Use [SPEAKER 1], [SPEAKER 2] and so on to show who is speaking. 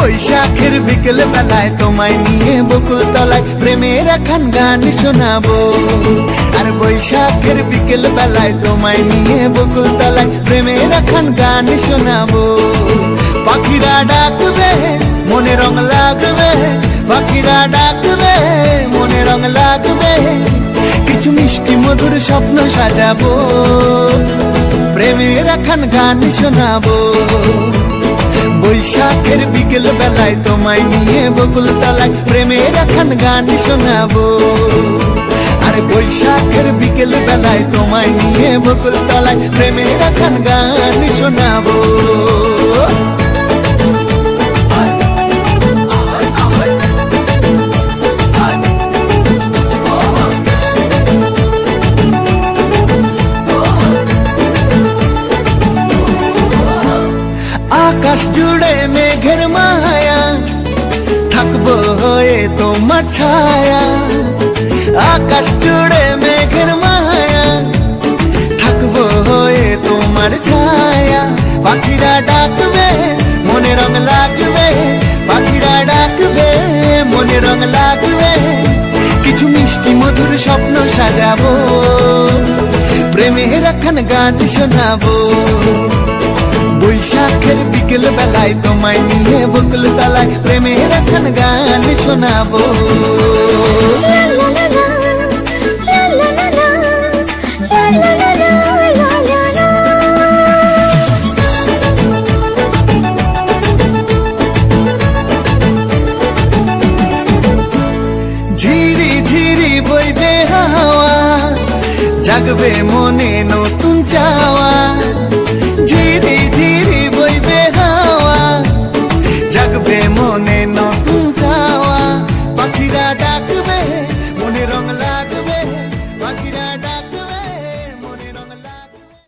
[SPEAKER 1] বৈশাখের বিকেল বেলায় তোমায় নিয়ে বকুল তলায় প্রেমের একখান গান শোনাবো। আর বৈশাখের বিকেল বেলায় তোমায় নিয়ে বকুল তলায় প্রেমের একখান গান শোনাবো। পাখিরা ডাকবে মনে রং লাগবে, পাখিরা ডাকবে মনে রং লাগবে, কিছু মিষ্টি মধুর স্বপ্ন সাজাবো, প্রেমের একখান গান শোনাবো। বৈশাখের বিকেল বেলায় তোমায় নিয়ে বকুল তলায় প্রেমের একখান গান শোনাবো। আরে বৈশাখের বিকেল বেলায় তোমায় নিয়ে বকুল তলায় প্রেমের একখান গান শোনাবো। আকাশ জুড়ে মেঘের মায়া, থাকবো হয়ে তোমার ছায়া। আকাশ জুড়ে মেঘের মায়া, থাকবো হয়ে তোমার ছায়া। পাখিরা ডাকবে মনে রং লাগবে, পাখিরা ডাকবে মনে রং লাগবে, কিছু মিষ্টি মধুর স্বপ্ন সাজাবো, প্রেমের একখান গান শোনাবো। বৈশাখের বিকেল বেলায় তোমায় নিয়ে বকুল তলায় প্রেমের একখান গান শোনাবো। ঝিরি ঝিরি বইবে হাওয়া, জাগবে মনে নতুন চাওয়া। ঝিরি ঝিরি বইবে হাওয়া, জাগবে মনে